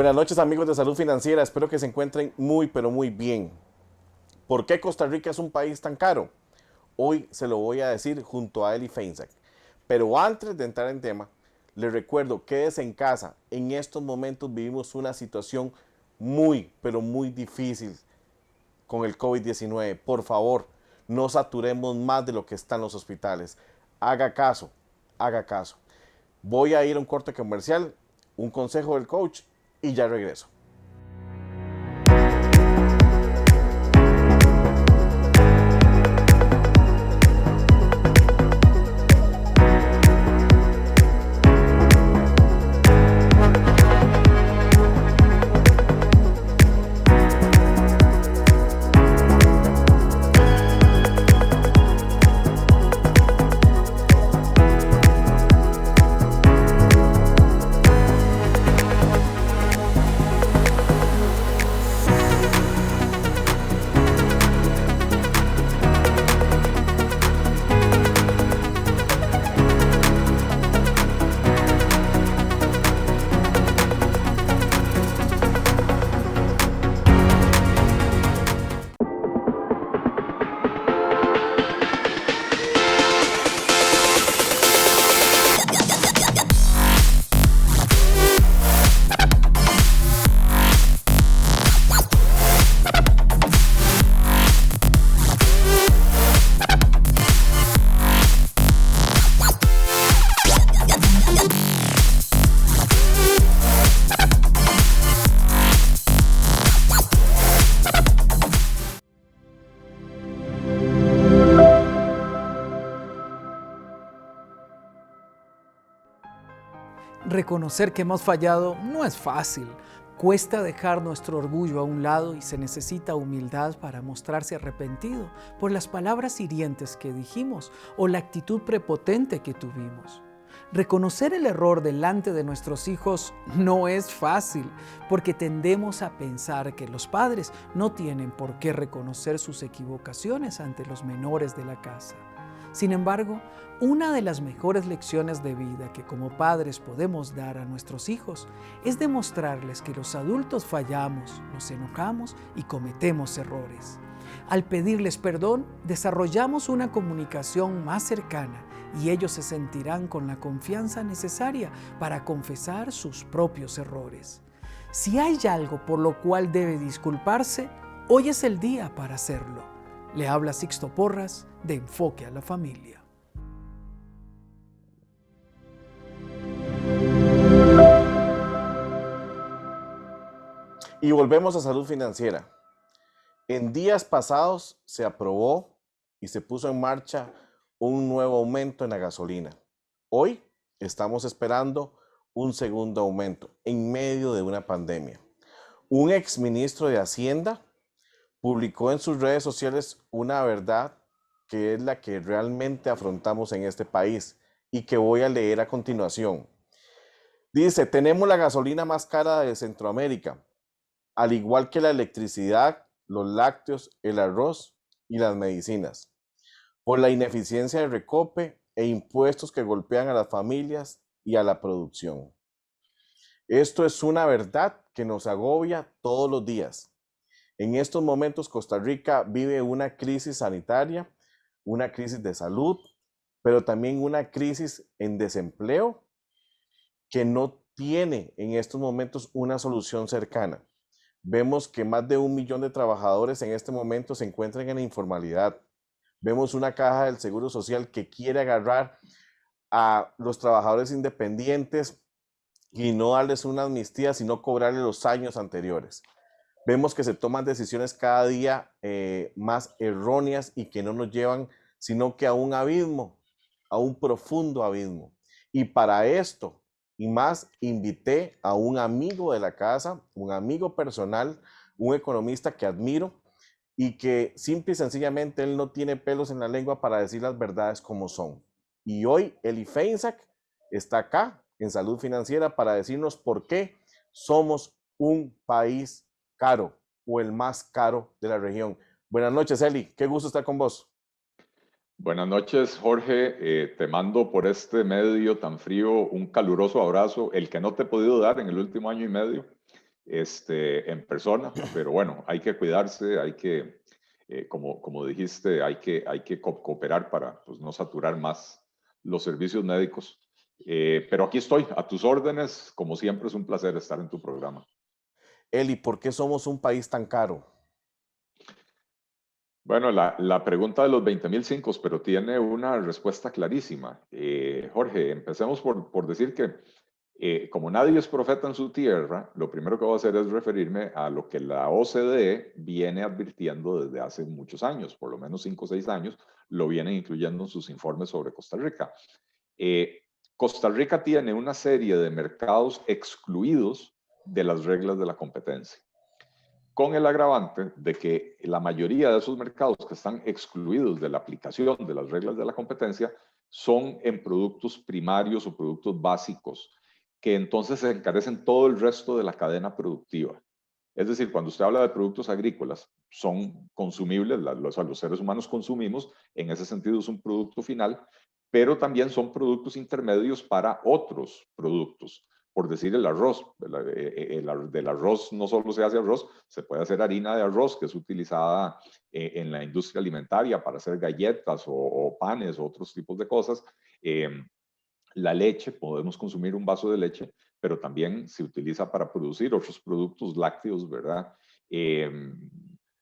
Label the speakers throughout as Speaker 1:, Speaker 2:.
Speaker 1: Buenas noches amigos de Salud Financiera, espero que se encuentren muy pero muy bien. ¿Por qué Costa Rica es un país tan caro? Hoy se lo voy a decir junto a Eli Feinsack. Pero antes de entrar en tema, les recuerdo, quédese en casa. En estos momentos vivimos una situación muy pero muy difícil con el COVID-19. Por favor, no saturemos más de lo que están los hospitales. Haga caso, haga caso. Voy a ir a un corte comercial, un consejo del coach y ya regreso.
Speaker 2: Reconocer que hemos fallado no es fácil. Cuesta dejar nuestro orgullo a un lado y se necesita humildad para mostrarse arrepentido por las palabras hirientes que dijimos o la actitud prepotente que tuvimos. Reconocer el error delante de nuestros hijos no es fácil, porque tendemos a pensar que los padres no tienen por qué reconocer sus equivocaciones ante los menores de la casa. Sin embargo, una de las mejores lecciones de vida que como padres podemos dar a nuestros hijos es demostrarles que los adultos fallamos, nos enojamos y cometemos errores. Al pedirles perdón, desarrollamos una comunicación más cercana y ellos se sentirán con la confianza necesaria para confesar sus propios errores. Si hay algo por lo cual debe disculparse, hoy es el día para hacerlo. Le habla Sixto Porras de Enfoque a la Familia.
Speaker 1: Y volvemos a Salud Financiera. En días pasados se aprobó y se puso en marcha un nuevo aumento en la gasolina. Hoy estamos esperando un segundo aumento en medio de una pandemia. Un exministro de Hacienda publicó en sus redes sociales una verdad que es la que realmente afrontamos en este país y que voy a leer a continuación. Dice, tenemos la gasolina más cara de Centroamérica, al igual que la electricidad, los lácteos, el arroz y las medicinas, por la ineficiencia de recope e impuestos que golpean a las familias y a la producción. Esto es una verdad que nos agobia todos los días. En estos momentos Costa Rica vive una crisis sanitaria, una crisis de salud, pero también una crisis en desempleo que no tiene en estos momentos una solución cercana. Vemos que más de 1 millón de trabajadores en este momento se encuentran en la informalidad. Vemos una caja del Seguro Social que quiere agarrar a los trabajadores independientes y no darles una amnistía, sino cobrarles los años anteriores. Vemos que se toman decisiones cada día más erróneas y que no nos llevan sino que a un abismo, a un profundo abismo. Y para esto y más invité a un amigo de la casa, un amigo personal, un economista que admiro y que simple y sencillamente él no tiene pelos en la lengua para decir las verdades como son. Y hoy Eli Feinsack está acá en Salud Financiera para decirnos por qué somos un país caro o el más caro de la región. Buenas noches, Eli. Qué gusto estar con vos.
Speaker 3: Buenas noches, Jorge. Te mando por este medio tan frío un caluroso abrazo, el que no te he podido dar en el último año y medio. en persona, pero bueno, hay que cuidarse, hay que, como dijiste, hay que cooperar para pues, no saturar más los servicios médicos. Pero aquí estoy, a tus órdenes. Como siempre, es un placer estar en tu programa.
Speaker 1: Eli, ¿por qué somos un país tan caro?
Speaker 3: Bueno, la pregunta de los 20.005, pero tiene una respuesta clarísima. Jorge, empecemos por decir que como nadie es profeta en su tierra, lo primero que voy a hacer es referirme a lo que la OCDE viene advirtiendo desde hace muchos años, por lo menos 5 o 6 años, lo vienen incluyendo en sus informes sobre Costa Rica. Eh, Costa Rica tiene una serie de mercados excluidos de las reglas de la competencia, con el agravante de que la mayoría de esos mercados que están excluidos de la aplicación de las reglas de la competencia son en productos primarios o productos básicos, que entonces se encarecen todo el resto de la cadena productiva. Es decir, cuando usted habla de productos agrícolas, son consumibles, los seres humanos consumimos, en ese sentido es un producto final, pero también son productos intermedios para otros productos. Por decir el arroz, del arroz no solo se hace arroz, se puede hacer harina de arroz que es utilizada en la industria alimentaria para hacer galletas o panes o otros tipos de cosas. La leche, podemos consumir un vaso de leche, pero también se utiliza para producir otros productos lácteos, ¿verdad? Eh,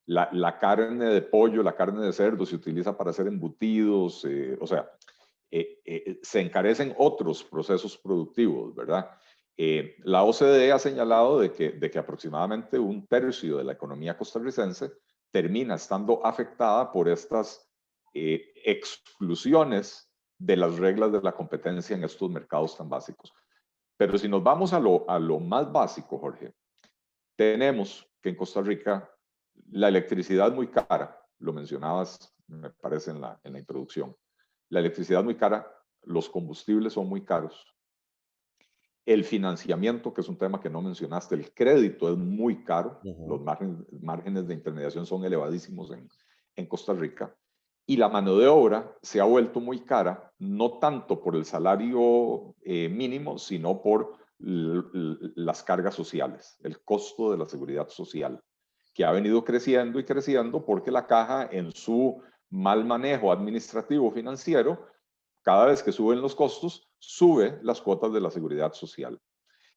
Speaker 3: la carne de pollo, la carne de cerdo se utiliza para hacer embutidos, o sea, se encarecen otros procesos productivos, ¿verdad? La OCDE ha señalado de que aproximadamente un tercio de la economía costarricense termina estando afectada por estas exclusiones de las reglas de la competencia en estos mercados tan básicos. Pero si nos vamos a lo más básico, Jorge, tenemos que en Costa Rica la electricidad es muy cara, lo mencionabas, me parece, en la introducción. La electricidad es muy cara, los combustibles son muy caros, el financiamiento, que es un tema que no mencionaste, el crédito es muy caro, los márgenes de intermediación son elevadísimos en Costa Rica, y la mano de obra se ha vuelto muy cara, no tanto por el salario mínimo, sino por las cargas sociales, el costo de la seguridad social, que ha venido creciendo y creciendo porque la caja en su mal manejo administrativo financiero, cada vez que suben los costos, sube las cuotas de la seguridad social.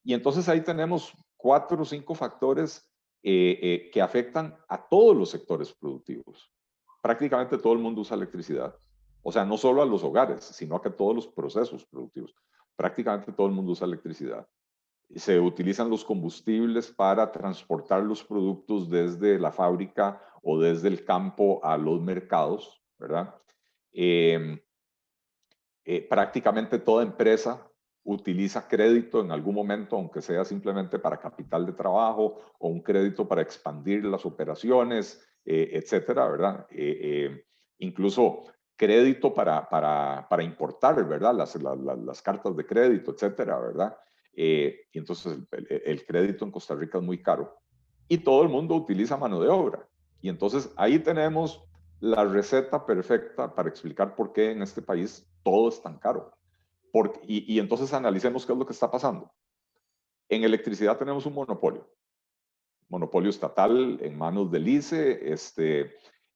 Speaker 3: Y entonces ahí tenemos 4 o 5 factores que afectan a todos los sectores productivos. Prácticamente todo el mundo usa electricidad. O sea, no solo a los hogares, sino a que todos los procesos productivos. Prácticamente todo el mundo usa electricidad. Se utilizan los combustibles para transportar los productos desde la fábrica o desde el campo a los mercados, ¿verdad? Prácticamente toda empresa utiliza crédito en algún momento, aunque sea simplemente para capital de trabajo o un crédito para expandir las operaciones, etcétera, ¿verdad? Incluso crédito para importar, ¿verdad? Las cartas de crédito, etcétera, ¿verdad? Y entonces el crédito en Costa Rica es muy caro. Y todo el mundo utiliza mano de obra. Y entonces ahí tenemos la receta perfecta para explicar por qué en este país todo es tan caro. Y entonces analicemos qué es lo que está pasando. En electricidad tenemos un monopolio estatal en manos del ICE,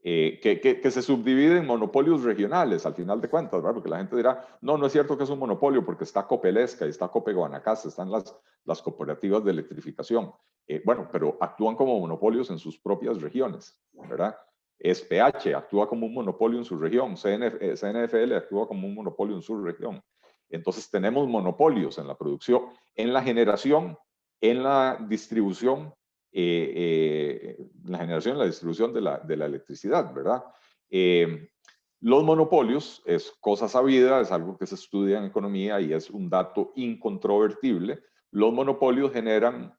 Speaker 3: que se subdivide en monopolios regionales, al final de cuentas, ¿verdad? Porque la gente dirá, no, no es cierto que es un monopolio, porque está Copelesca y está Cope Guanacaste, están las cooperativas de electrificación. Bueno, pero actúan como monopolios en sus propias regiones, ¿verdad? SPH actúa como un monopolio en su región, CNFL actúa como un monopolio en su región. Entonces tenemos monopolios en la producción, en la generación, en la distribución, la generación y la distribución de la electricidad, ¿verdad? Los monopolios es cosa sabida, es algo que se estudia en economía y es un dato incontrovertible. Los monopolios generan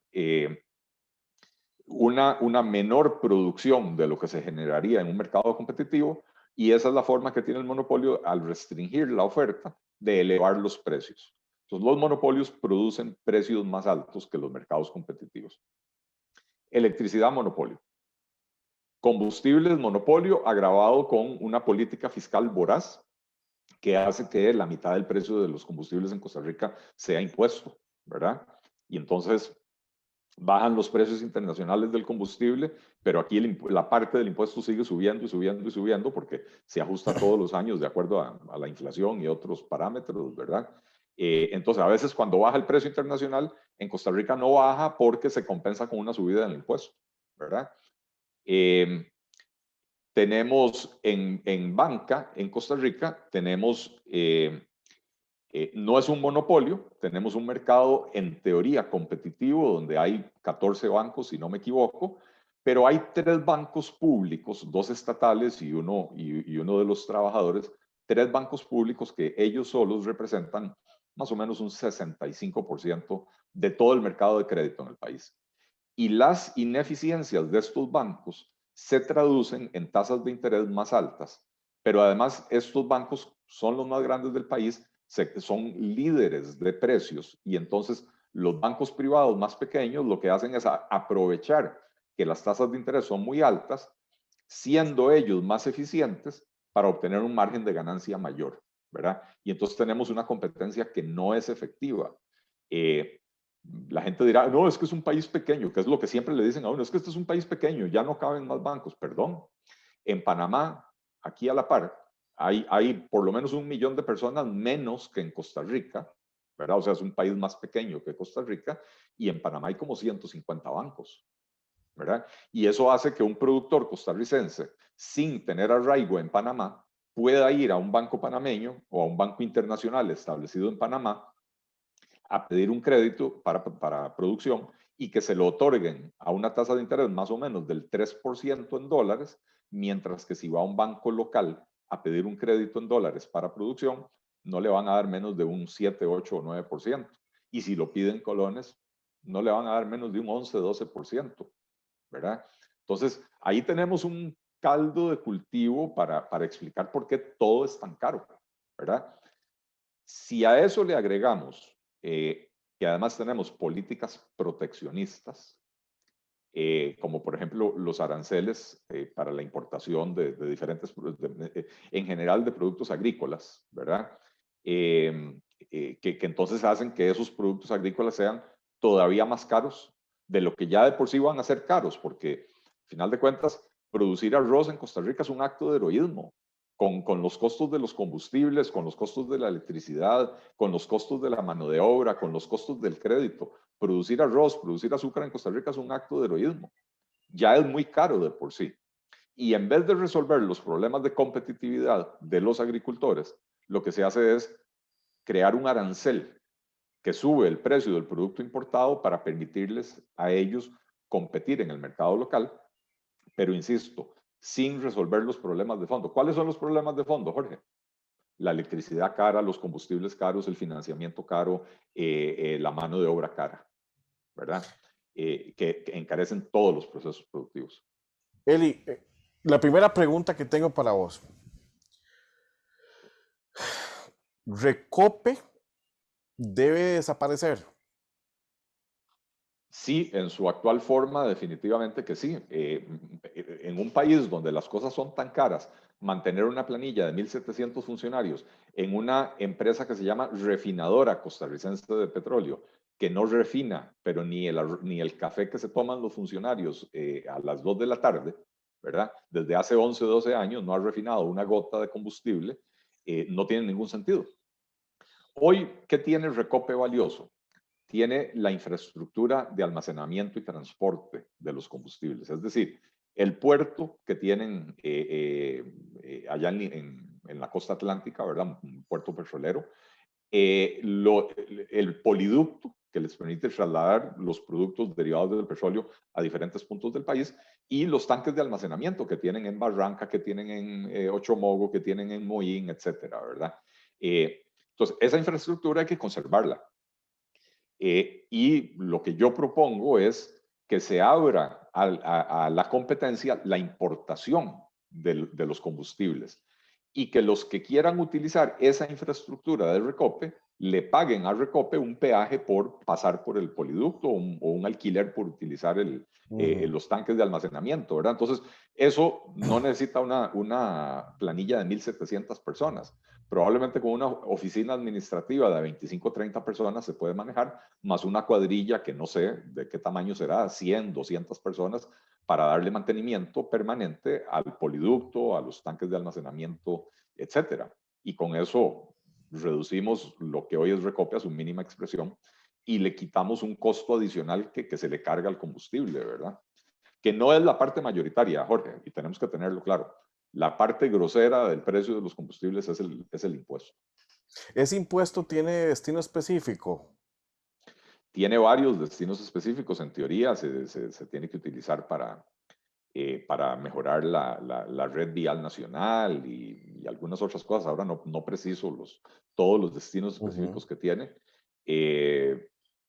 Speaker 3: una menor producción de lo que se generaría en un mercado competitivo y esa es la forma que tiene el monopolio al restringir la oferta de elevar los precios. Entonces, los monopolios producen precios más altos que los mercados competitivos. Electricidad, monopolio. Combustibles, monopolio, agravado con una política fiscal voraz que hace que la mitad del precio de los combustibles en Costa Rica sea impuesto, ¿verdad? Y entonces bajan los precios internacionales del combustible, pero aquí la parte del impuesto sigue subiendo y subiendo y subiendo porque se ajusta todos los años de acuerdo a la inflación y otros parámetros, ¿verdad? Entonces, a veces cuando baja el precio internacional, en Costa Rica no baja porque se compensa con una subida en el impuesto, ¿verdad? Tenemos en banca, en Costa Rica, tenemos, no es un monopolio, tenemos un mercado en teoría competitivo donde hay 14 bancos, si no me equivoco, pero hay 3 bancos públicos, 2 estatales y uno de los trabajadores, 3 bancos públicos que ellos solos representan más o menos un 65% de todo el mercado de crédito en el país. Y las ineficiencias de estos bancos se traducen en tasas de interés más altas, pero además estos bancos son los más grandes del país, son líderes de precios y entonces los bancos privados más pequeños lo que hacen es aprovechar que las tasas de interés son muy altas, siendo ellos más eficientes para obtener un margen de ganancia mayor, ¿verdad? Y entonces tenemos una competencia que no es efectiva. La gente dirá, no, es que es un país pequeño, que es lo que siempre le dicen a uno, es que este es un país pequeño, ya no caben más bancos, perdón. En Panamá, aquí a la par, hay por lo menos 1 millón de personas menos que en Costa Rica, ¿verdad? O sea, es un país más pequeño que Costa Rica, y en Panamá hay como 150 bancos, ¿verdad? Y eso hace que un productor costarricense, sin tener arraigo en Panamá, pueda ir a un banco panameño o a un banco internacional establecido en Panamá a pedir un crédito para producción y que se lo otorguen a una tasa de interés más o menos del 3% en dólares, mientras que si va a un banco local a pedir un crédito en dólares para producción, no le van a dar menos de un 7, 8 o 9%. Y si lo piden colones, no le van a dar menos de un 11, 12%, ¿verdad? Entonces, ahí tenemos un caldo de cultivo para explicar por qué todo es tan caro, ¿verdad? Si a eso le agregamos que además tenemos políticas proteccionistas, como por ejemplo los aranceles para la importación de diferentes, en general de productos agrícolas, ¿verdad? Que entonces hacen que esos productos agrícolas sean todavía más caros de lo que ya de por sí van a ser caros, porque al final de cuentas, producir arroz en Costa Rica es un acto de heroísmo. Con los costos de los combustibles, con los costos de la electricidad, con los costos de la mano de obra, con los costos del crédito. Producir arroz, producir azúcar en Costa Rica es un acto de heroísmo. Ya es muy caro de por sí. Y en vez de resolver los problemas de competitividad de los agricultores, lo que se hace es crear un arancel que sube el precio del producto importado para permitirles a ellos competir en el mercado local, pero insisto, sin resolver los problemas de fondo. ¿Cuáles son los problemas de fondo, Jorge? La electricidad cara, los combustibles caros, el financiamiento caro, la mano de obra cara, ¿verdad? Que encarecen todos los procesos productivos.
Speaker 1: Eli, la primera pregunta que tengo para vos. ¿Recope debe desaparecer?
Speaker 3: Sí, en su actual forma, definitivamente que sí. En un país donde las cosas son tan caras, mantener una planilla de 1.700 funcionarios en una empresa que se llama Refinadora Costarricense de Petróleo, que no refina, pero ni el café que se toman los funcionarios a las 2 de la tarde, ¿verdad? Desde hace 11, 12 años no ha refinado una gota de combustible, no tiene ningún sentido. Hoy, ¿qué tiene Recope valioso? Tiene la infraestructura de almacenamiento y transporte de los combustibles. Es decir, el puerto que tienen allá en la costa atlántica, ¿verdad? Un puerto petrolero. El poliducto que les permite trasladar los productos derivados del petróleo a diferentes puntos del país y los tanques de almacenamiento que tienen en Barranca, que tienen en Ochomogo, que tienen en Moín, etcétera, ¿verdad? Entonces, esa infraestructura hay que conservarla. Y lo que yo propongo es que se abra a la competencia la importación de los combustibles y que los que quieran utilizar esa infraestructura de Recope le paguen a Recope un peaje por pasar por el poliducto o un alquiler por utilizar los tanques de almacenamiento, ¿verdad? Entonces, eso no necesita una planilla de 1.700 personas. Probablemente con una oficina administrativa de 25 o 30 personas se puede manejar, más una cuadrilla que no sé de qué tamaño será, 100, 200 personas, para darle mantenimiento permanente al poliducto, a los tanques de almacenamiento, etcétera. Y con eso reducimos lo que hoy es Recope a su mínima expresión y le quitamos un costo adicional que se le carga al combustible, ¿verdad? Que no es la parte mayoritaria, Jorge, y tenemos que tenerlo claro. La parte grosera del precio de los combustibles es el impuesto.
Speaker 1: ¿Ese impuesto tiene destino específico?
Speaker 3: Tiene varios destinos específicos, en teoría se tiene que utilizar para mejorar la red vial nacional y algunas otras cosas. Ahora no preciso todos los destinos específicos que tiene,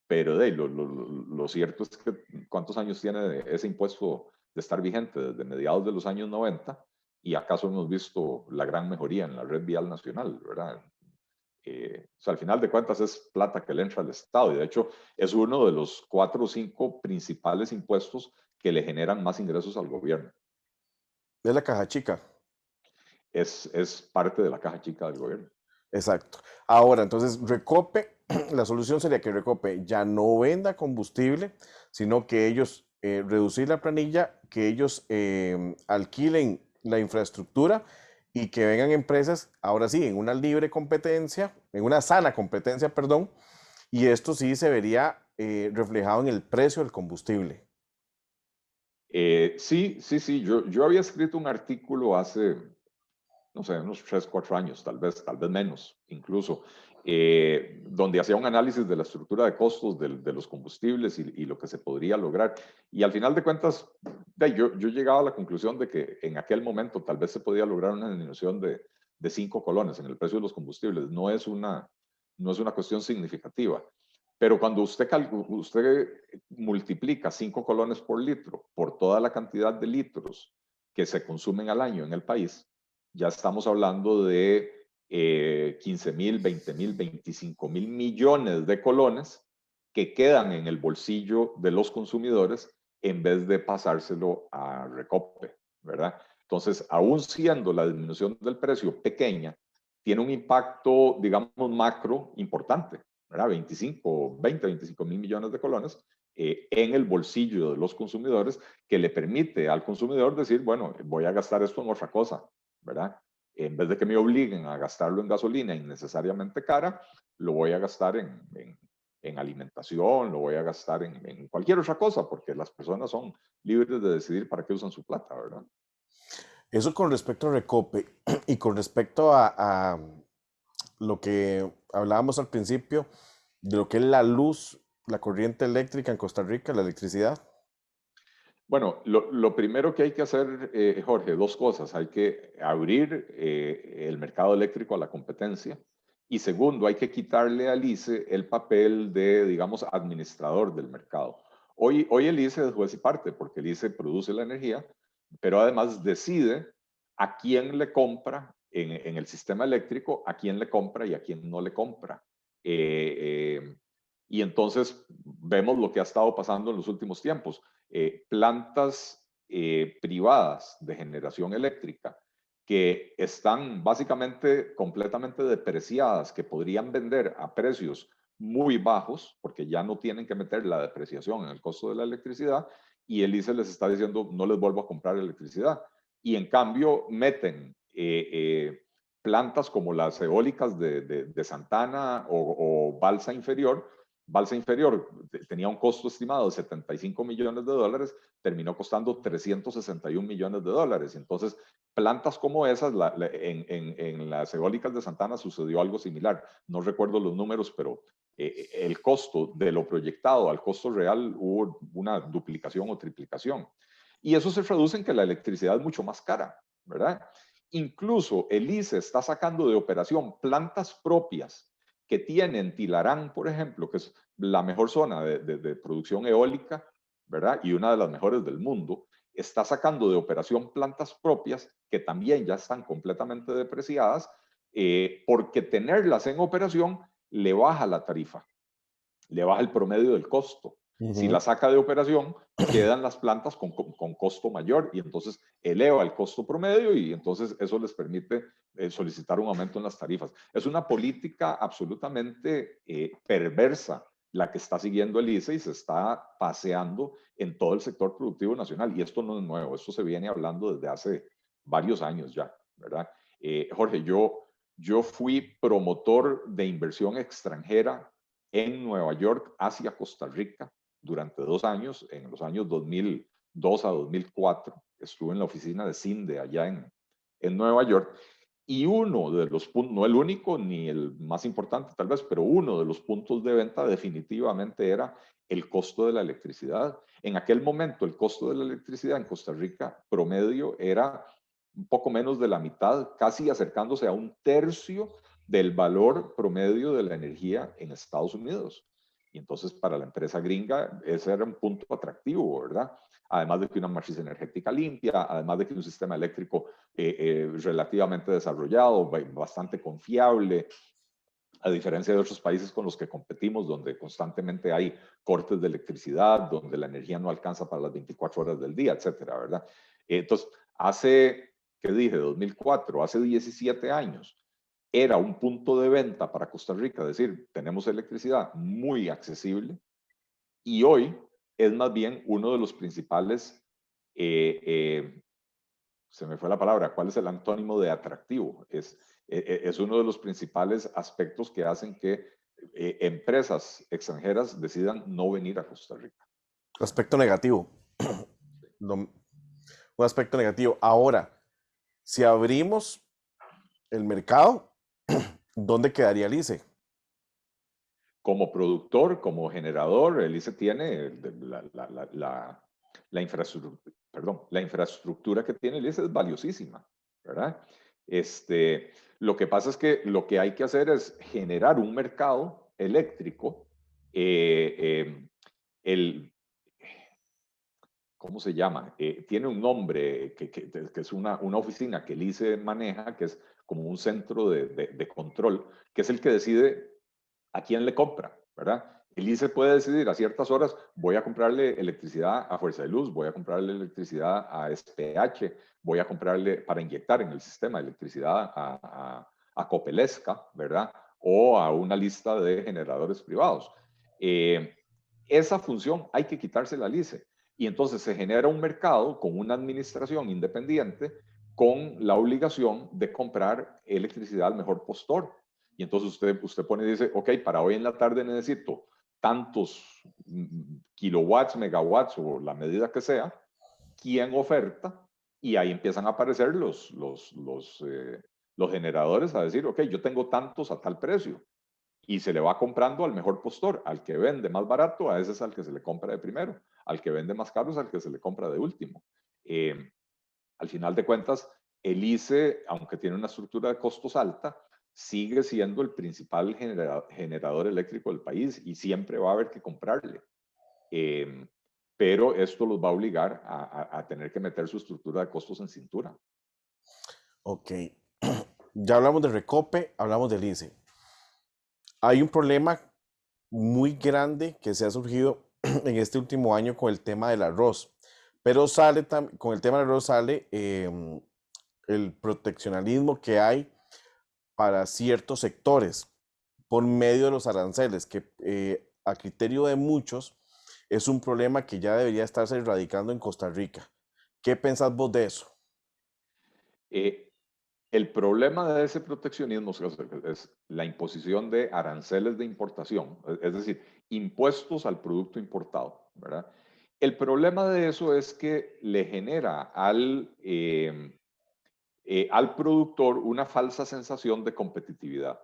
Speaker 3: pero lo cierto es que ¿cuántos años tiene ese impuesto de estar vigente? Desde mediados de los años 90, y acaso hemos visto la gran mejoría en la red vial nacional, ¿verdad? O sea, al final de cuentas es plata que le entra al Estado, y de hecho es uno de los 4 o 5 principales impuestos que le generan más ingresos al gobierno.
Speaker 1: Es la caja chica.
Speaker 3: Es parte de la caja chica del gobierno.
Speaker 1: Exacto. Ahora, entonces, Recope, la solución sería que Recope ya no venda combustible, sino que ellos reducir la planilla, que ellos alquilen la infraestructura y que vengan empresas, ahora sí, en una libre competencia, en una sana competencia, perdón, y esto sí se vería reflejado en el precio del combustible.
Speaker 3: Sí. Yo había escrito un artículo hace, no sé, unos 3, 4 años, tal vez menos, incluso, donde hacía un análisis de la estructura de costos de los combustibles y lo que se podría lograr. Y al final de cuentas, yo llegaba a la conclusión de que en aquel momento tal vez se podía lograr una disminución de 5 colones en el precio de los combustibles. No es una cuestión significativa. Pero cuando usted multiplica 5 colones por litro por toda la cantidad de litros que se consumen al año en el país, ya estamos hablando de 15.000, 20.000, 25.000 millones de colones que quedan en el bolsillo de los consumidores en vez de pasárselo a Recope, ¿verdad? Entonces, aún siendo la disminución del precio pequeña, tiene un impacto, digamos, macro importante, ¿verdad? 25.000 millones de colones en el bolsillo de los consumidores, que le permite al consumidor decir, bueno, voy a gastar esto en otra cosa, ¿verdad? En vez de que me obliguen a gastarlo en gasolina innecesariamente cara, lo voy a gastar en alimentación, lo voy a gastar en cualquier otra cosa, porque las personas son libres de decidir para qué usan su plata, ¿verdad?
Speaker 1: Eso con respecto a Recope y con respecto a lo que hablábamos al principio, de lo que es la luz, la corriente eléctrica en Costa Rica, la electricidad.
Speaker 3: Bueno, lo primero que hay que hacer, Jorge, 2 cosas. Hay que abrir el mercado eléctrico a la competencia. Y segundo, hay que quitarle al ICE el papel de, digamos, administrador del mercado. Hoy el ICE es juez y parte, porque el ICE produce la energía, pero además decide a quién le compra en el sistema eléctrico, a quién le compra y a quién no le compra. Y entonces vemos lo que ha estado pasando en los últimos tiempos. Plantas privadas de generación eléctrica que están básicamente completamente depreciadas, que podrían vender a precios muy bajos, porque ya no tienen que meter la depreciación en el costo de la electricidad, y el ICE les está diciendo, no les vuelvo a comprar electricidad. Y en cambio meten plantas como las eólicas de Santana o Balsa Inferior. Balsa Inferior tenía un costo estimado de 75 millones de dólares, terminó costando 361 millones de dólares. Entonces, plantas como esas, en las eólicas de Santana sucedió algo similar. No recuerdo los números, pero el costo de lo proyectado al costo real hubo una duplicación o triplicación. Y eso se traduce en que la electricidad es mucho más cara, ¿verdad? Incluso el ICE está sacando de operación plantas propias que tienen Tilarán, por ejemplo, que es la mejor zona de producción eólica, ¿verdad? Y una de las mejores del mundo, está sacando de operación plantas propias que también ya están completamente depreciadas, porque tenerlas en operación le baja la tarifa, le baja el promedio del costo. Si la
Speaker 1: Ujú.
Speaker 3: saca de operación, quedan las plantas con costo mayor y entonces eleva el costo promedio y entonces eso les permite solicitar un aumento en las tarifas. Es una política absolutamente perversa la que está siguiendo el ICE y se está paseando en todo el sector productivo nacional. Y esto no es nuevo, esto se viene hablando desde hace varios años ya, ¿verdad? Jorge, yo fui promotor de inversión extranjera en Nueva York hacia Costa Rica durante 2 años, en los años 2002 a 2004. Estuve en la oficina de CINDE allá en Nueva York. Y uno de los puntos, no el único ni el más importante tal vez, pero uno de los puntos de venta definitivamente era el costo de la electricidad. En aquel momento el costo de la electricidad en Costa Rica promedio era un poco menos de la mitad, casi acercándose a un tercio del valor promedio de la energía en Estados Unidos. Y entonces para la empresa gringa ese era un punto atractivo, ¿verdad? Además de que una matriz energética limpia, además de que un sistema eléctrico relativamente desarrollado, bastante confiable, a diferencia de otros países con los que competimos, donde constantemente hay cortes de electricidad, donde la energía no alcanza para las 24 horas del día, etcétera, ¿verdad? Entonces, hace, ¿qué dije? 2004, hace 17 años, era un punto de venta para Costa Rica, es decir, tenemos electricidad muy accesible y hoy es más bien uno de los principales, se me fue la palabra, ¿cuál es el antónimo de atractivo? Es uno de los principales aspectos que hacen que empresas extranjeras decidan no venir a Costa Rica.
Speaker 1: Aspecto negativo. Un aspecto negativo. Ahora, si abrimos el mercado, ¿dónde quedaría el ICE?
Speaker 3: Como productor, como generador, el ICE tiene la infraestructura, perdón, la infraestructura que tiene el ICE es valiosísima, ¿verdad? Lo que pasa es que lo que hay que hacer es generar un mercado eléctrico. eh, eh, el, ¿Cómo se llama? Tiene un nombre que es una oficina que el ICE maneja, que es como un centro de control, que es el que decide a quién le compra, ¿verdad? El ICE puede decidir a ciertas horas, voy a comprarle electricidad a Fuerza de Luz, voy a comprarle electricidad a SPH, voy a comprarle para inyectar en el sistema electricidad a Copelesca, ¿verdad? O a una lista de generadores privados. Esa función hay que quitársela al ICE. Y entonces se genera un mercado con una administración independiente con la obligación de comprar electricidad al mejor postor. Y entonces usted pone y dice, ok, para hoy en la tarde necesito tantos kilowatts, megawatts o la medida que sea, ¿quién oferta? Y ahí empiezan a aparecer los generadores a decir, ok, yo tengo tantos a tal precio. Y se le va comprando al mejor postor, al que vende más barato, a ese es al que se le compra de primero, al que vende más caro es al que se le compra de último. Al final de cuentas, el ICE, aunque tiene una estructura de costos alta, sigue siendo el principal generador eléctrico del país y siempre va a haber que comprarle. Pero esto los va a obligar a tener que meter su estructura de costos en cintura.
Speaker 1: Ok. Ya hablamos de Recope, hablamos del ICE. Hay un problema muy grande que se ha surgido en este último año con el tema del arroz. Pero con el tema del arroz sale el proteccionalismo que hay para ciertos sectores por medio de los aranceles, que a criterio de muchos es un problema que ya debería estarse erradicando en Costa Rica. ¿Qué pensás vos de eso?
Speaker 3: Eh, el problema de ese proteccionismo es la imposición de aranceles de importación, es decir, impuestos al producto importado, ¿verdad? El problema de eso es que le genera al productor una falsa sensación de competitividad,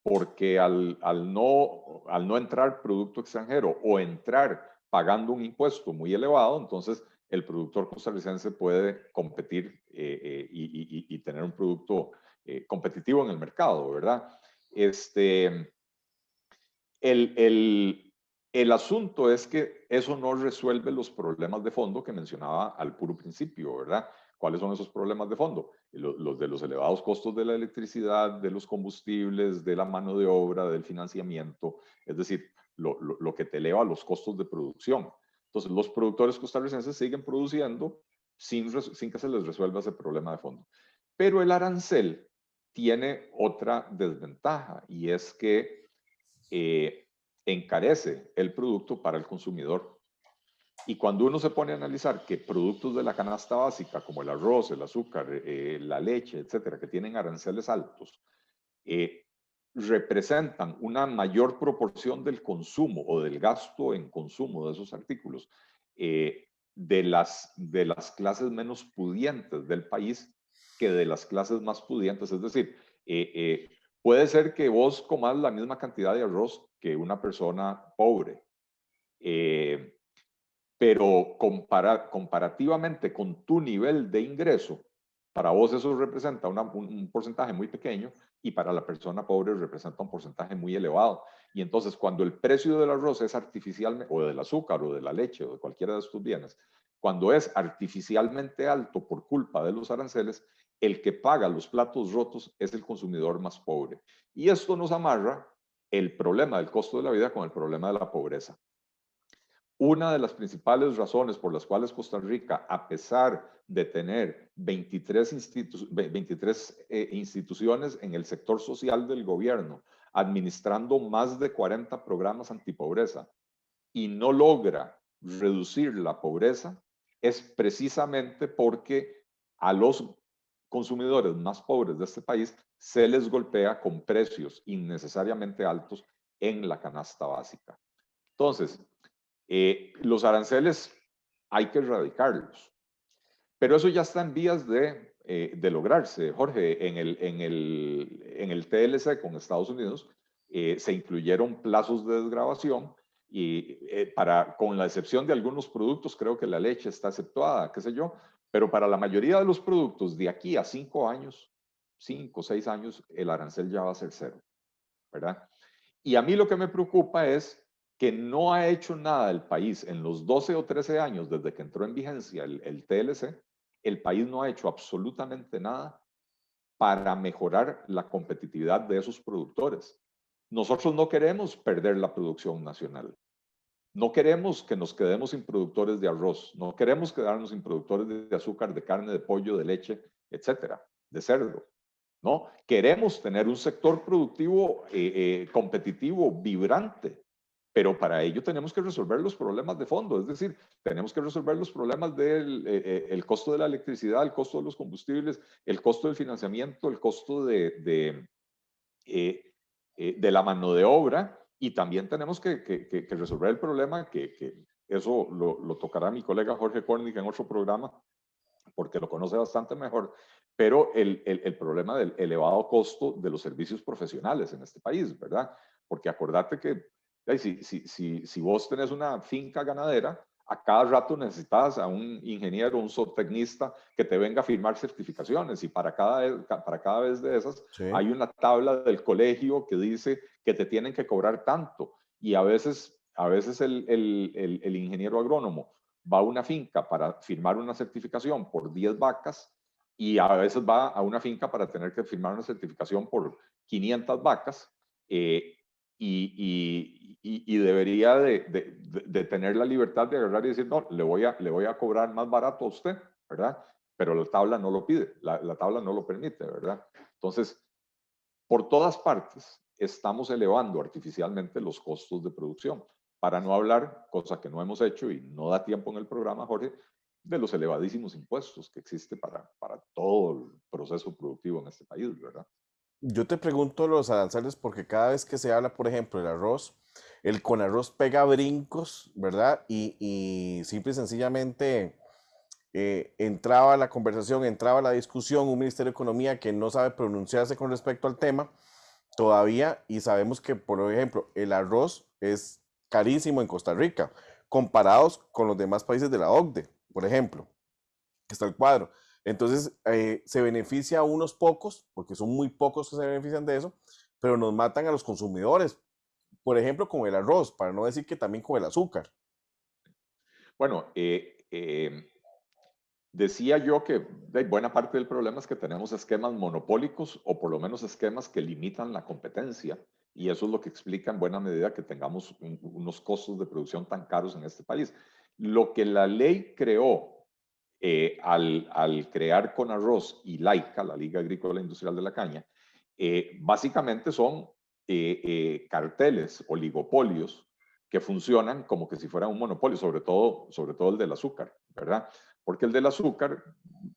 Speaker 3: porque al no entrar producto extranjero o entrar pagando un impuesto muy elevado, entonces el productor costarricense puede competir y tener un producto competitivo en el mercado, ¿verdad? Este, el, el, el asunto es que eso no resuelve los problemas de fondo que mencionaba al puro principio, ¿verdad? ¿Cuáles son esos problemas de fondo? Los de los elevados costos de la electricidad, de los combustibles, de la mano de obra, del financiamiento, es decir, lo que te eleva los costos de producción. Entonces, los productores costarricenses siguen produciendo sin que se les resuelva ese problema de fondo. Pero el arancel tiene otra desventaja y es que encarece el producto para el consumidor. Y cuando uno se pone a analizar que productos de la canasta básica, como el arroz, el azúcar, la leche, etcétera, que tienen aranceles altos, representan una mayor proporción del consumo o del gasto en consumo de esos artículos de las clases menos pudientes del país que de las clases más pudientes. Es decir, puede ser que vos comas la misma cantidad de arroz que una persona pobre, pero comparativamente con tu nivel de ingreso, para vos eso representa un porcentaje muy pequeño y para la persona pobre representa un porcentaje muy elevado. Y entonces cuando el precio del arroz es artificialmente, o del azúcar o de la leche o de cualquiera de estos bienes, cuando es artificialmente alto por culpa de los aranceles, el que paga los platos rotos es el consumidor más pobre. Y esto nos amarra el problema del costo de la vida con el problema de la pobreza. Una de las principales razones por las cuales Costa Rica, a pesar de tener 23 instituciones en el sector social del gobierno, administrando más de 40 programas antipobreza, y no logra reducir la pobreza, es precisamente porque a los consumidores más pobres de este país se les golpea con precios innecesariamente altos en la canasta básica. Entonces, los aranceles hay que erradicarlos, pero eso ya está en vías de lograrse. Jorge, en el TLC con Estados Unidos se incluyeron plazos de desgravación y con la excepción de algunos productos, creo que la leche está exceptuada, qué sé yo, pero para la mayoría de los productos de aquí a 5 años, 5 o 6 años, el arancel ya va a ser cero, ¿verdad? Y a mí lo que me preocupa es que no ha hecho nada el país en los 12 o 13 años desde que entró en vigencia el TLC, el país no ha hecho absolutamente nada para mejorar la competitividad de esos productores. Nosotros no queremos perder la producción nacional. No queremos que nos quedemos sin productores de arroz, no queremos quedarnos sin productores de azúcar, de carne, de pollo, de leche, etcétera, de cerdo. ¿No? Queremos tener un sector productivo competitivo, vibrante, pero para ello tenemos que resolver los problemas de fondo, es decir, tenemos que resolver los problemas del el costo de la electricidad, el costo de los combustibles, el costo del financiamiento, el costo de la mano de obra, y también tenemos que resolver el problema que eso lo tocará mi colega Jorge Cornig en otro programa, porque lo conoce bastante mejor, pero el problema del elevado costo de los servicios profesionales en este país, ¿verdad? Porque acordate que si vos tenés una finca ganadera, a cada rato necesitas a un ingeniero, un zootecnista que te venga a firmar certificaciones, y para cada vez de esas
Speaker 1: Sí.
Speaker 3: hay una tabla del colegio que dice que te tienen que cobrar tanto, y a veces el ingeniero agrónomo va a una finca para firmar una certificación por 10 vacas y a veces va a una finca para tener que firmar una certificación por 500 vacas y debería de tener la libertad de agarrar y decir, no, le voy a cobrar más barato a usted, ¿verdad? Pero la tabla no lo pide, la tabla no lo permite, ¿verdad? Entonces, por todas partes estamos elevando artificialmente los costos de producción. Para no hablar, cosa que no hemos hecho y no da tiempo en el programa, Jorge, de los elevadísimos impuestos que existe para todo el proceso productivo en este país, ¿verdad?
Speaker 1: Yo te pregunto los aranceles porque cada vez que se habla, por ejemplo, del arroz, el Conarroz pega brincos, ¿verdad? Y simple y sencillamente entraba la conversación, entraba la discusión, un Ministerio de Economía que no sabe pronunciarse con respecto al tema todavía, y sabemos que, por ejemplo, el arroz es carísimo en Costa Rica, comparados con los demás países de la OCDE, por ejemplo, que está el cuadro. Entonces, se beneficia a unos pocos, porque son muy pocos que se benefician de eso, pero nos matan a los consumidores, por ejemplo, con el arroz, para no decir que también con el azúcar.
Speaker 3: Bueno, decía yo que buena parte del problema es que tenemos esquemas monopólicos o por lo menos esquemas que limitan la competencia y eso es lo que explica en buena medida que tengamos unos costos de producción tan caros en este país. Lo que la ley creó al crear Conarroz y LAICA, la Liga Agrícola Industrial de la Caña, básicamente son carteles, oligopolios que funcionan como que si fuera un monopolio, sobre todo el del azúcar, ¿verdad? Porque el del azúcar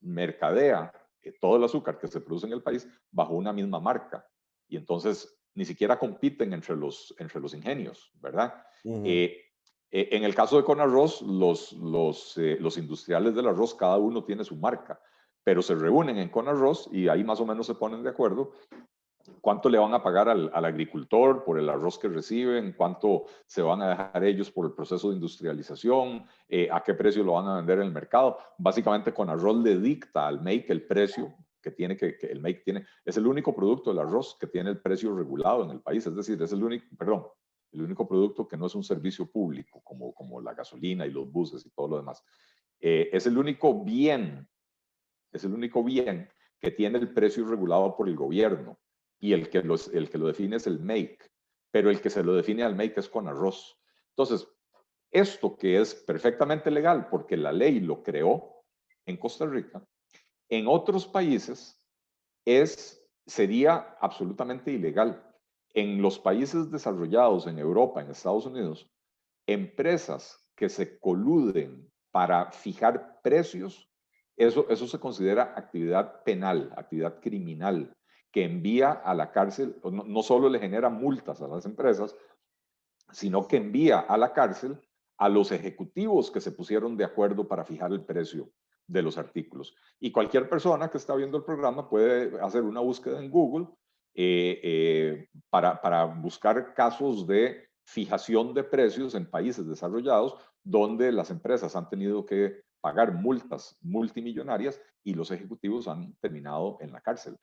Speaker 3: mercadea todo el azúcar que se produce en el país bajo una misma marca y entonces ni siquiera compiten entre los ingenios, ¿verdad?
Speaker 1: Ujú.
Speaker 3: En el caso de Conarroz, los industriales del arroz, cada uno tiene su marca, pero se reúnen en Conarroz y ahí más o menos se ponen de acuerdo cuánto le van a pagar al agricultor por el arroz que reciben, cuánto se van a dejar ellos por el proceso de industrialización, a qué precio lo van a vender en el mercado. Básicamente Conarroz le dicta al MEIC el precio que tiene que el MEIC tiene, es el único producto del arroz que tiene el precio regulado en el país, es decir, es el único producto que no es un servicio público como la gasolina y los buses y todo lo demás. Es el único bien que tiene el precio regulado por el gobierno y el que lo define es el MEIC, pero el que se lo define al MEIC es Conarroz. Entonces, esto que es perfectamente legal porque la ley lo creó en Costa Rica, en otros países sería absolutamente ilegal. En los países desarrollados, en Europa, en Estados Unidos, empresas que se coluden para fijar precios, eso se considera actividad penal, actividad criminal, que envía a la cárcel, no solo le genera multas a las empresas, sino que envía a la cárcel a los ejecutivos que se pusieron de acuerdo para fijar el precio de los artículos. Y cualquier persona que está viendo el programa puede hacer una búsqueda en Google para buscar casos de fijación de precios en países desarrollados donde las empresas han tenido que pagar multas multimillonarias y los ejecutivos han terminado en la cárcel.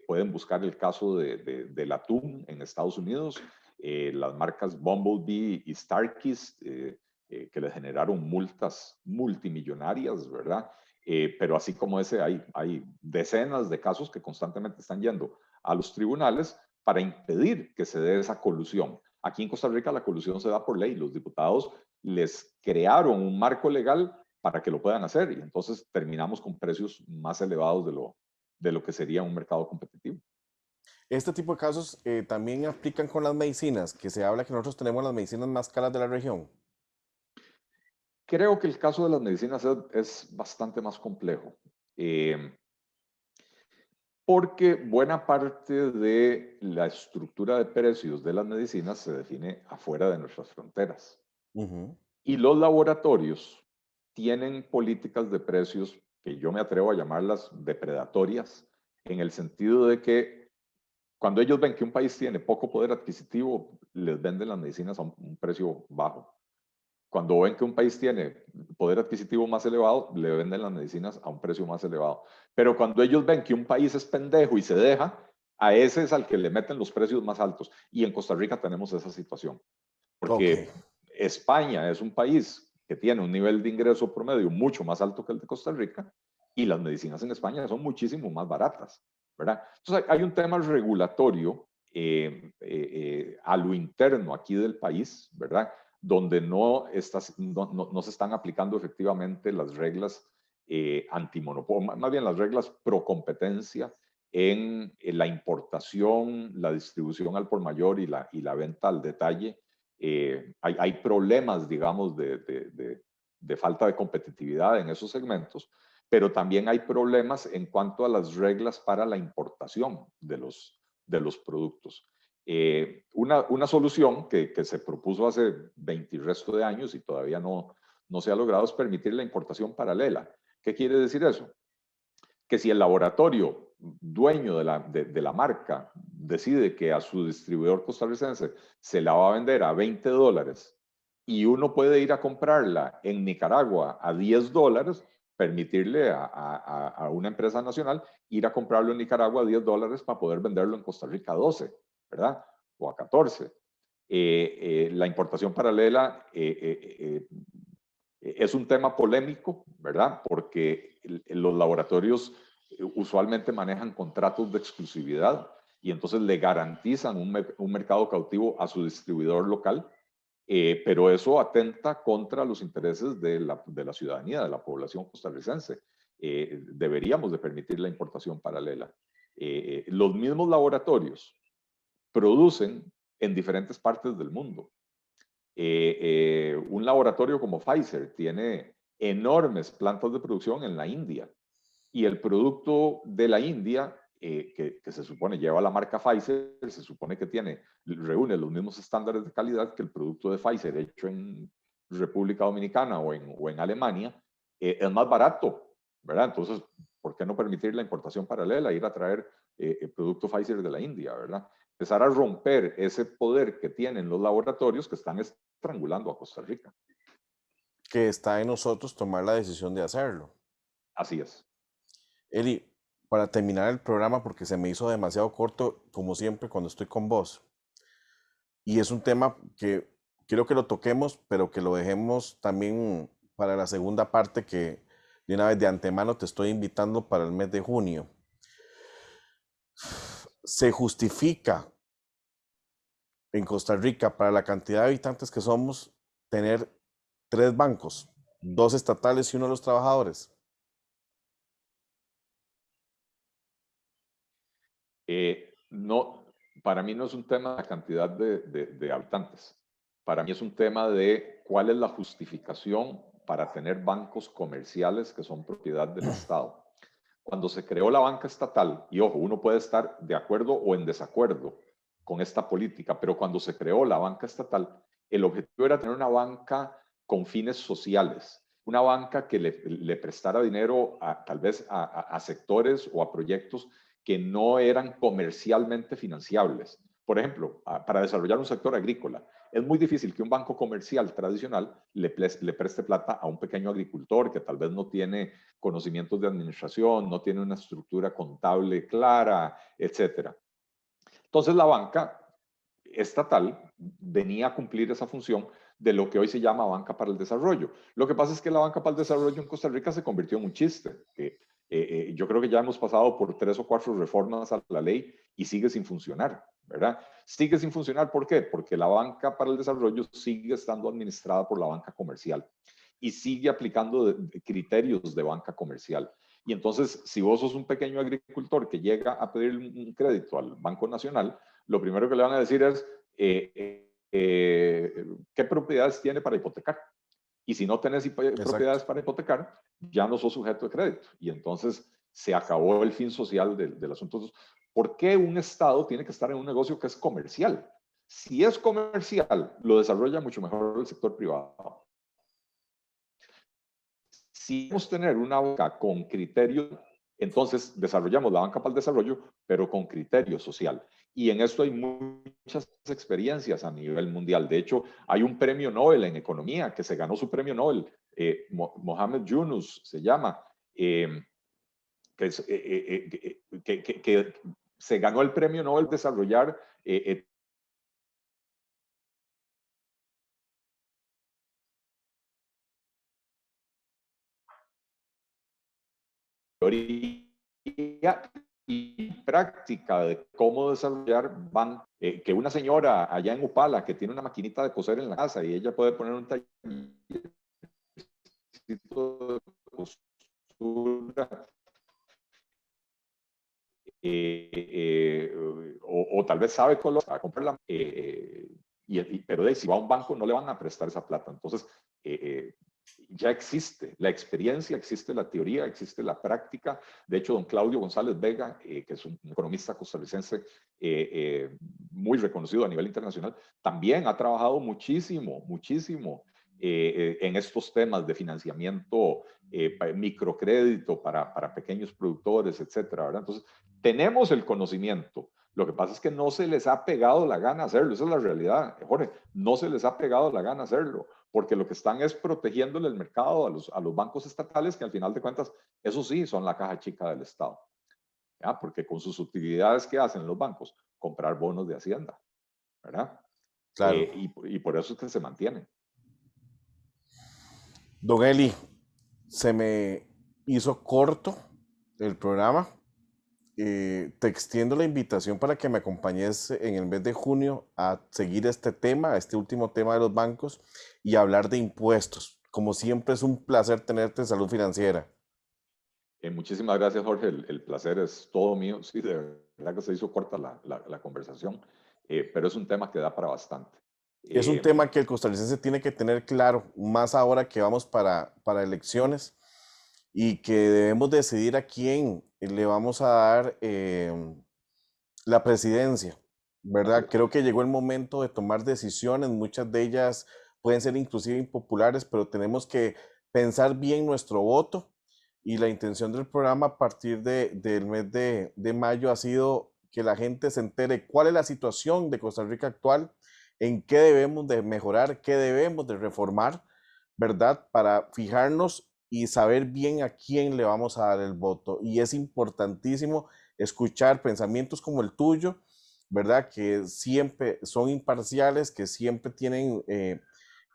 Speaker 3: Pueden buscar el caso del atún en Estados Unidos, las marcas Bumblebee y Starkist, que le generaron multas multimillonarias, ¿verdad? Pero así como ese, hay decenas de casos que constantemente están yendo a los tribunales para impedir que se dé esa colusión. Aquí en Costa Rica la colusión se da por ley. Los diputados les crearon un marco legal para que lo puedan hacer y entonces terminamos con precios más elevados de lo que sería un mercado competitivo.
Speaker 1: Este tipo de casos también aplican con las medicinas, que se habla que nosotros tenemos las medicinas más caras de la región.
Speaker 3: Creo que el caso de las medicinas es bastante más complejo, porque buena parte de la estructura de precios de las medicinas se define afuera de nuestras fronteras.
Speaker 1: Ujú.
Speaker 3: Y los laboratorios tienen políticas de precios que yo me atrevo a llamarlas depredatorias, en el sentido de que cuando ellos ven que un país tiene poco poder adquisitivo, les venden las medicinas a un precio bajo. Cuando ven que un país tiene poder adquisitivo más elevado, le venden las medicinas a un precio más elevado. Pero cuando ellos ven que un país es pendejo y se deja, a ese es al que le meten los precios más altos. Y en Costa Rica tenemos esa situación.
Speaker 1: Ok.
Speaker 3: Porque España es un país que tiene un nivel de ingreso promedio mucho más alto que el de Costa Rica y las medicinas en España son muchísimo más baratas, ¿verdad? Entonces hay un tema regulatorio a lo interno aquí del país, ¿verdad? Donde no se están aplicando efectivamente las reglas antimonopolio, más bien las reglas pro competencia en la importación, la distribución al por mayor y la venta al detalle. Hay problemas, digamos, de falta de competitividad en esos segmentos, pero también hay problemas en cuanto a las reglas para la importación de los productos. Una solución que se propuso hace 20 y resto de años y todavía no se ha logrado es permitir la importación paralela. ¿Qué quiere decir eso? Que si el laboratorio dueño de la marca decide que a su distribuidor costarricense se la va a vender a $20 y uno puede ir a comprarla en Nicaragua a $10, permitirle a una empresa nacional ir a comprarlo en Nicaragua a $10 para poder venderlo en Costa Rica a 12, ¿verdad? O a 14. La importación paralela Es un tema polémico, ¿verdad? Porque los laboratorios usualmente manejan contratos de exclusividad y entonces le garantizan un mercado cautivo a su distribuidor local, pero eso atenta contra los intereses de la ciudadanía, de la población costarricense. Deberíamos de permitir la importación paralela. Los mismos laboratorios producen en diferentes partes del mundo. Un laboratorio como Pfizer tiene enormes plantas de producción en la India y el producto de la India, que se supone lleva la marca Pfizer, se supone que reúne los mismos estándares de calidad que el producto de Pfizer hecho en República Dominicana o en Alemania, es más barato, ¿verdad? Entonces, ¿por qué no permitir la importación paralela, ir a traer el producto Pfizer de la India, ¿verdad? Empezar a romper ese poder que tienen los laboratorios que están estrangulando a Costa Rica.
Speaker 1: Que está en nosotros tomar la decisión de hacerlo.
Speaker 3: Así es.
Speaker 1: Eli, para terminar el programa, porque se me hizo demasiado corto, como siempre, cuando estoy con vos. Y es un tema que quiero que lo toquemos, pero que lo dejemos también para la segunda parte, que de una vez de antemano te estoy invitando para el mes de junio. Se justifica en Costa Rica, para la cantidad de habitantes que somos, tener 3 bancos, 2 estatales y 1 de los trabajadores.
Speaker 3: No, para mí no es un tema de la cantidad de habitantes. Para mí es un tema de cuál es la justificación para tener bancos comerciales que son propiedad del Estado. Cuando se creó la banca estatal, y ojo, uno puede estar de acuerdo o en desacuerdo con esta política, pero cuando se creó la banca estatal, el objetivo era tener una banca con fines sociales, una banca que le prestara dinero tal vez a sectores o a proyectos que no eran comercialmente financiables. Por ejemplo, para desarrollar un sector agrícola, es muy difícil que un banco comercial tradicional le preste plata a un pequeño agricultor que tal vez no tiene conocimientos de administración, no tiene una estructura contable clara, etcétera. Entonces la banca estatal venía a cumplir esa función de lo que hoy se llama banca para el desarrollo. Lo que pasa es que la banca para el desarrollo en Costa Rica se convirtió en un chiste. Yo creo que ya hemos pasado por 3 o 4 reformas a la ley y sigue sin funcionar, ¿verdad? Sigue sin funcionar, ¿por qué? Porque la banca para el desarrollo sigue estando administrada por la banca comercial y sigue aplicando criterios de banca comercial. Y entonces, si vos sos un pequeño agricultor que llega a pedir un crédito al Banco Nacional, lo primero que le van a decir es qué propiedades tiene para hipotecar. Y si no tenés propiedades para hipotecar, ya no sos sujeto de crédito. Y entonces se acabó el fin social del asunto. Entonces, ¿por qué un Estado tiene que estar en un negocio que es comercial? Si es comercial, lo desarrolla mucho mejor el sector privado. Si queremos tener una banca con criterio, entonces desarrollamos la banca para el desarrollo, pero con criterio social. Y en esto hay muchas experiencias a nivel mundial. De hecho, hay un premio Nobel en economía que se ganó su premio Nobel, Mohamed Yunus se llama, que se ganó el premio Nobel de desarrollar teoría y práctica de cómo desarrollar que una señora allá en Upala que tiene una maquinita de coser en la casa y ella puede poner un taller de costura, o tal vez sabe color, a comprarla, pero si va a un banco no le van a prestar esa plata. Entonces, ya existe la experiencia, existe la teoría, existe la práctica. De hecho, don Claudio González Vega, que es un economista costarricense muy reconocido a nivel internacional, también ha trabajado muchísimo en estos temas de financiamiento, microcrédito para pequeños productores, etcétera, ¿verdad? Entonces, tenemos el conocimiento. Lo que pasa es que no se les ha pegado la gana hacerlo. Esa es la realidad, Jorge. No se les ha pegado la gana hacerlo, porque lo que están es protegiéndole el mercado a los bancos estatales, que al final de cuentas, eso sí, son la caja chica del Estado. ¿Ya? Porque con sus utilidades que hacen los bancos, comprar bonos de Hacienda, ¿verdad?
Speaker 1: Claro.
Speaker 3: Y por eso es que se mantienen.
Speaker 1: Don Eli, se me hizo corto el programa. Te extiendo la invitación para que me acompañes en el mes de junio a seguir este tema, este último tema de los bancos y hablar de impuestos. Como siempre, es un placer tenerte en Salud Financiera.
Speaker 3: Muchísimas gracias, Jorge. El placer es todo mío. Sí, de verdad que se hizo corta la conversación, pero es un tema que da para bastante.
Speaker 1: Es un tema que el costarricense tiene que tener claro, más ahora que vamos para elecciones y que debemos decidir a quién le vamos a dar la presidencia, ¿verdad? Creo que llegó el momento de tomar decisiones, muchas de ellas pueden ser inclusive impopulares, pero tenemos que pensar bien nuestro voto, y la intención del programa a partir del mes de mayo ha sido que la gente se entere cuál es la situación de Costa Rica actual, en qué debemos de mejorar, qué debemos de reformar, ¿verdad? Para fijarnos y saber bien a quién le vamos a dar el voto. Y es importantísimo escuchar pensamientos como el tuyo, ¿verdad? Que siempre son imparciales, que siempre tienen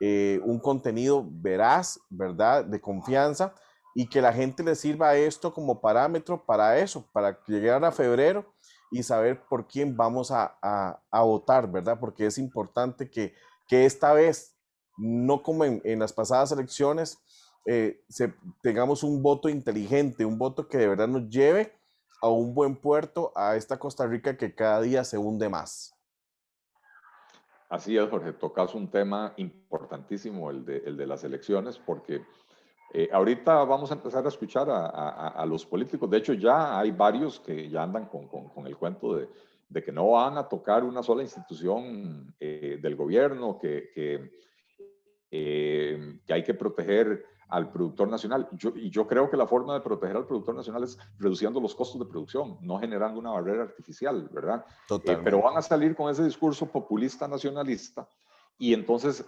Speaker 1: un contenido veraz, ¿verdad? De confianza, y que la gente le sirva esto como parámetro para eso, para llegar a febrero y saber por quién vamos a votar, ¿verdad? Porque es importante que esta vez, no como en las pasadas elecciones, tengamos un voto inteligente, un voto que de verdad nos lleve a un buen puerto, a esta Costa Rica que cada día se hunde más.
Speaker 3: Así es, Jorge, tocas un tema importantísimo, el de las elecciones, porque ahorita vamos a empezar a escuchar a los políticos. De hecho, ya hay varios que ya andan con el cuento de que no van a tocar una sola institución del gobierno, que hay que proteger al productor nacional. Yo creo que la forma de proteger al productor nacional es reduciendo los costos de producción, no generando una barrera artificial, ¿verdad? Pero van a salir con ese discurso populista nacionalista, y entonces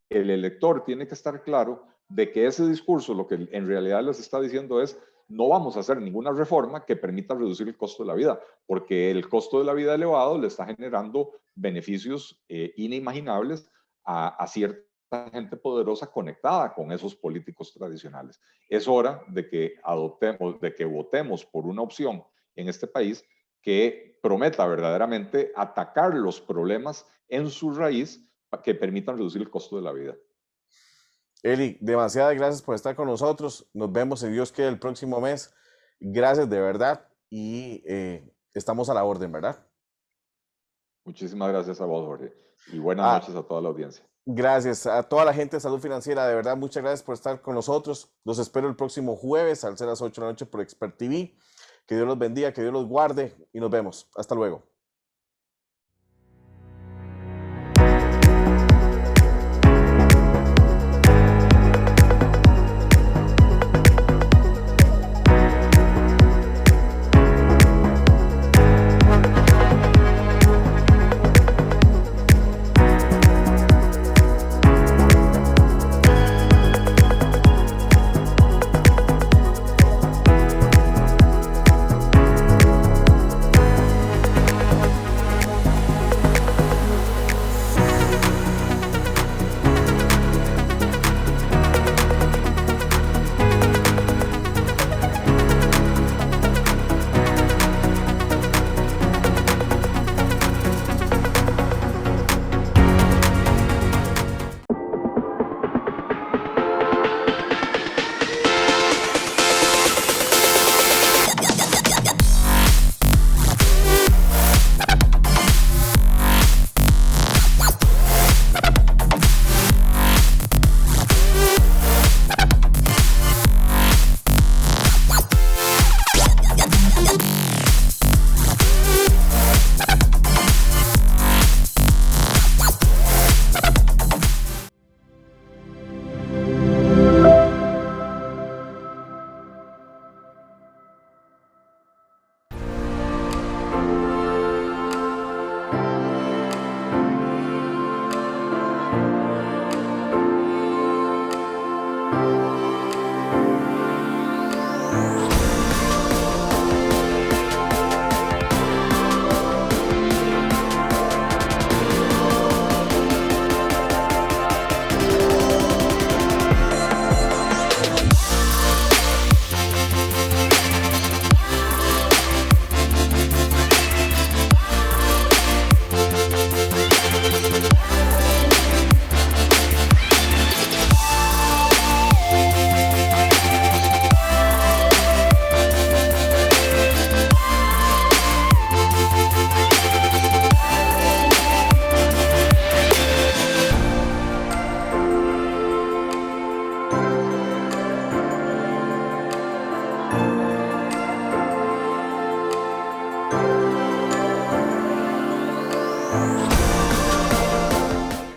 Speaker 3: el elector tiene que estar claro de que ese discurso lo que en realidad les está diciendo es: no vamos a hacer ninguna reforma que permita reducir el costo de la vida, porque el costo de la vida elevado le está generando beneficios inimaginables a cierta gente poderosa conectada con esos políticos tradicionales. Es hora de que votemos por una opción en este país que prometa verdaderamente atacar los problemas en su raíz, que permitan reducir el costo de la vida.
Speaker 1: Eli, demasiadas gracias por estar con nosotros. Nos vemos, si Dios quiere, el próximo mes. Gracias de verdad, y estamos a la orden, ¿verdad?
Speaker 3: Muchísimas gracias a vos, Jorge, y buenas noches a toda la audiencia.
Speaker 1: Gracias a toda la gente de Salud Financiera, de verdad, muchas gracias por estar con nosotros. Los espero el próximo jueves al ser las 8 de la noche por Expert TV. Que Dios los bendiga, que Dios los guarde, y nos vemos. Hasta luego. Chao.